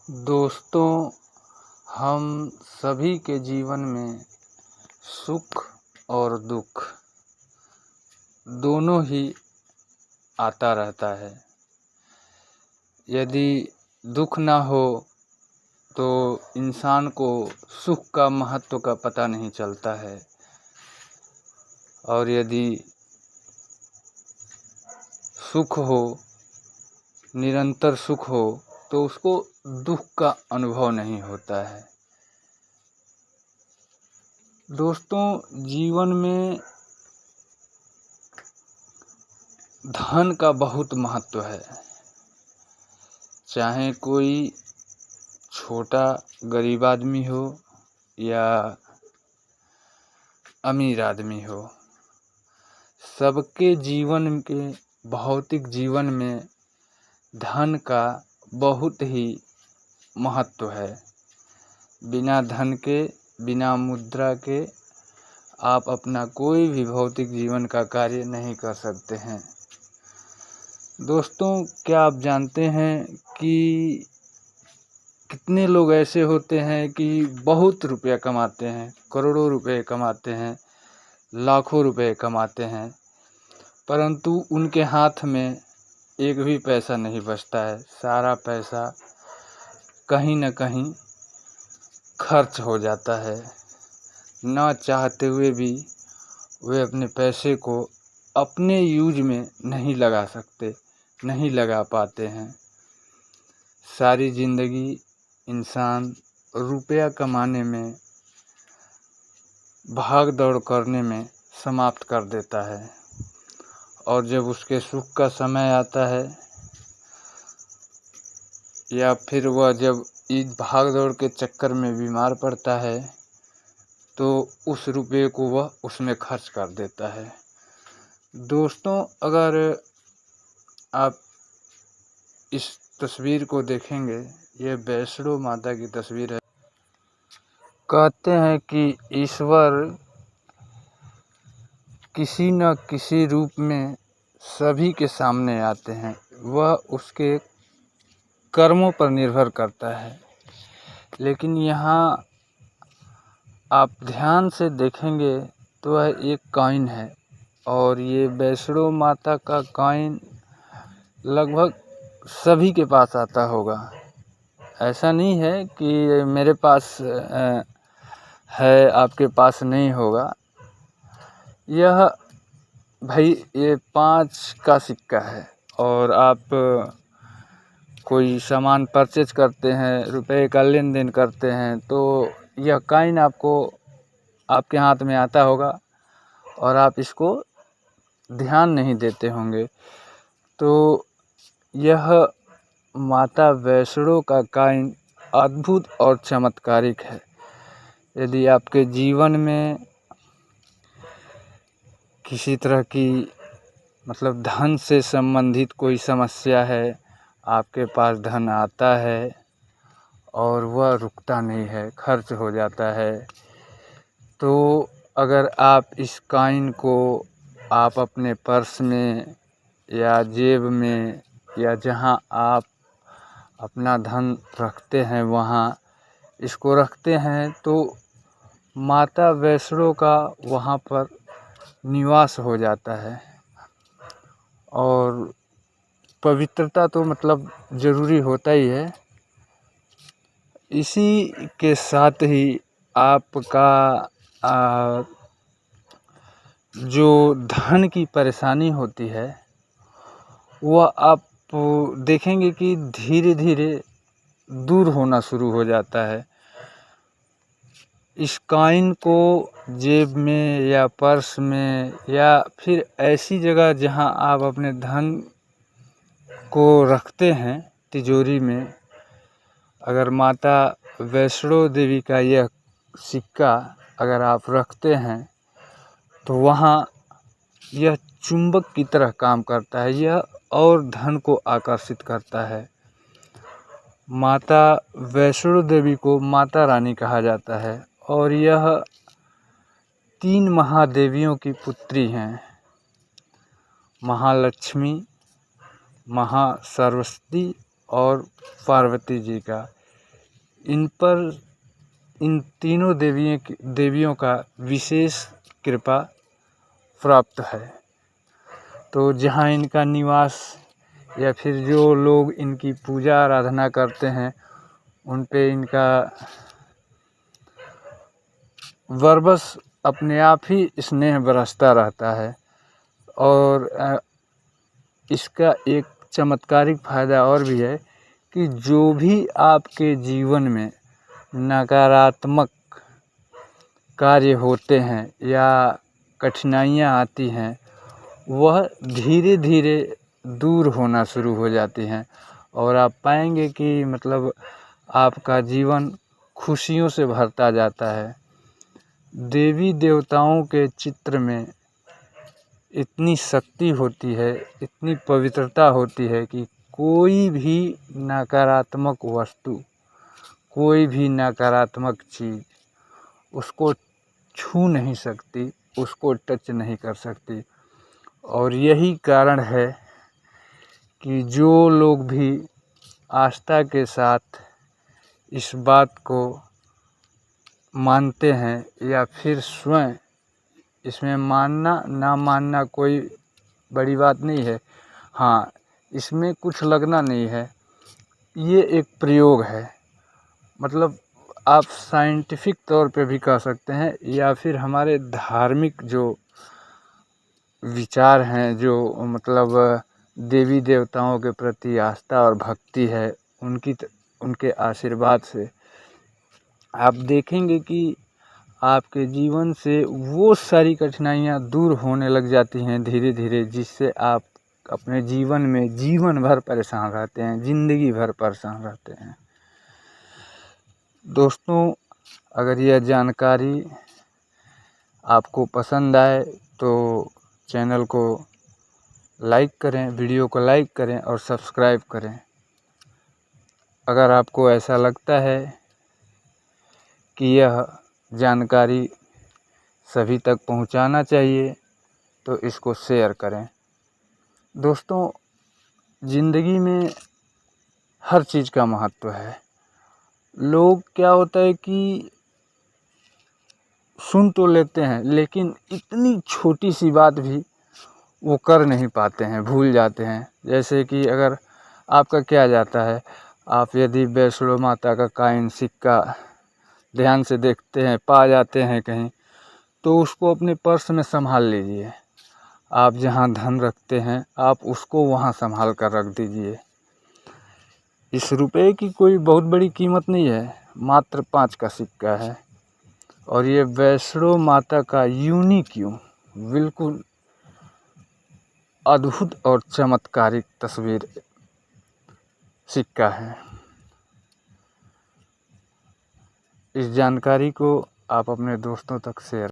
दोस्तों, हम सभी के जीवन में सुख और दुख दोनों ही आता रहता है। यदि दुख ना हो तो इंसान को सुख का महत्व का पता नहीं चलता है, और यदि सुख हो, निरंतर सुख हो, तो उसको दुख का अनुभव नहीं होता है। दोस्तों, जीवन में धन का बहुत महत्व है। चाहे कोई छोटा गरीब आदमी हो या अमीर आदमी हो, सबके जीवन के भौतिक जीवन में धन का बहुत ही महत्व है। बिना धन के, बिना मुद्रा के आप अपना कोई भी भौतिक जीवन का कार्य नहीं कर सकते हैं। दोस्तों, क्या आप जानते हैं कि कितने लोग ऐसे होते हैं कि बहुत रुपया कमाते हैं, करोड़ों रुपए कमाते हैं, लाखों रुपए कमाते हैं, परंतु उनके हाथ में एक भी पैसा नहीं बचता है। सारा पैसा कहीं न कहीं खर्च हो जाता है। ना चाहते हुए भी वे अपने पैसे को अपने यूज में नहीं लगा सकते, नहीं लगा पाते हैं। सारी ज़िंदगी इंसान रुपया कमाने में, भाग दौड़ करने में समाप्त कर देता है, और जब उसके सुख का समय आता है या फिर वह जब इस भाग दौड़ के चक्कर में बीमार पड़ता है तो उस रुपये को वह उसमें खर्च कर देता है। दोस्तों, अगर आप इस तस्वीर को देखेंगे, यह वैष्णो माता की तस्वीर है। कहते हैं कि ईश्वर किसी न किसी रूप में सभी के सामने आते हैं, वह उसके कर्मों पर निर्भर करता है। लेकिन यहाँ आप ध्यान से देखेंगे तो वह एक कॉइन है, और ये वैष्णो माता का कॉइन लगभग सभी के पास आता होगा। ऐसा नहीं है कि मेरे पास है, आपके पास नहीं होगा। यह भाई ये 5 का सिक्का है, और आप कोई सामान परचेज करते हैं, रुपए का लेन देन करते हैं, तो यह कॉइन आपको आपके हाथ में आता होगा और आप इसको ध्यान नहीं देते होंगे। तो यह माता वैष्णो का कॉइन अद्भुत और चमत्कारिक है। यदि आपके जीवन में किसी तरह की मतलब धन से संबंधित कोई समस्या है, आपके पास धन आता है और वह रुकता नहीं है, खर्च हो जाता है, तो अगर आप इस कॉइन को आप अपने पर्स में या जेब में या जहां आप अपना धन रखते हैं वहां इसको रखते हैं, तो माता वैष्णो का वहां पर निवास हो जाता है। और पवित्रता तो मतलब ज़रूरी होता ही है। इसी के साथ ही आपका जो धन की परेशानी होती है वह आप देखेंगे कि धीरे धीरे दूर होना शुरू हो जाता है। इस कॉइन को जेब में या पर्स में या फिर ऐसी जगह जहां आप अपने धन को रखते हैं, तिजोरी में, अगर माता वैष्णो देवी का यह सिक्का अगर आप रखते हैं तो वहाँ यह चुंबक की तरह काम करता है, यह और धन को आकर्षित करता है। माता वैष्णो देवी को माता रानी कहा जाता है, और यह 3 महादेवियों की पुत्री हैं, महालक्ष्मी, महासरस्वती और पार्वती जी का। इन पर इन तीनों देवियों का विशेष कृपा प्राप्त है। तो जहाँ इनका निवास या फिर जो लोग इनकी पूजा आराधना करते हैं उन पे इनका बरबस अपने आप ही स्नेह बरसता रहता है। और इसका एक चमत्कारिक फ़ायदा और भी है कि जो भी आपके जीवन में नकारात्मक कार्य होते हैं या कठिनाइयाँ आती हैं वह धीरे धीरे दूर होना शुरू हो जाती हैं और आप पाएंगे कि मतलब आपका जीवन खुशियों से भरता जाता है। देवी देवताओं के चित्र में इतनी शक्ति होती है, इतनी पवित्रता होती है कि कोई भी नकारात्मक वस्तु, कोई भी नकारात्मक चीज़ उसको छू नहीं सकती, उसको टच नहीं कर सकती। और यही कारण है कि जो लोग भी आस्था के साथ इस बात को मानते हैं या फिर स्वयं इसमें मानना ना मानना कोई बड़ी बात नहीं है। हाँ, इसमें कुछ लगना नहीं है, ये एक प्रयोग है। मतलब आप साइंटिफिक तौर पे भी कह सकते हैं या फिर हमारे धार्मिक जो विचार हैं, जो मतलब देवी देवताओं के प्रति आस्था और भक्ति है, उनके आशीर्वाद से आप देखेंगे कि आपके जीवन से वो सारी कठिनाइयाँ दूर होने लग जाती हैं धीरे धीरे, जिससे आप अपने जीवन में जीवन भर परेशान रहते हैं, ज़िंदगी भर परेशान रहते हैं। दोस्तों, अगर यह जानकारी आपको पसंद आए तो चैनल को लाइक करें, वीडियो को लाइक करें और सब्सक्राइब करें। अगर आपको ऐसा लगता है कि यह जानकारी सभी तक पहुंचाना चाहिए तो इसको शेयर करें। दोस्तों, ज़िंदगी में हर चीज़ का महत्व है। लोग क्या होता है कि सुन तो लेते हैं लेकिन इतनी छोटी सी बात भी वो कर नहीं पाते हैं, भूल जाते हैं। जैसे कि अगर आपका क्या जाता है, आप यदि वैष्णो माता का कॉइन सिक्का ध्यान से देखते हैं, पा जाते हैं कहीं, तो उसको अपने पर्स में संभाल लीजिए। आप जहाँ धन रखते हैं आप उसको वहाँ संभाल कर रख दीजिए। इस रुपए की कोई बहुत बड़ी कीमत नहीं है, मात्र 5 का सिक्का है। और ये वैष्णो माता का यूनिक बिल्कुल अद्भुत और चमत्कारिक तस्वीर सिक्का है। इस जानकारी को आप अपने दोस्तों तक शेयर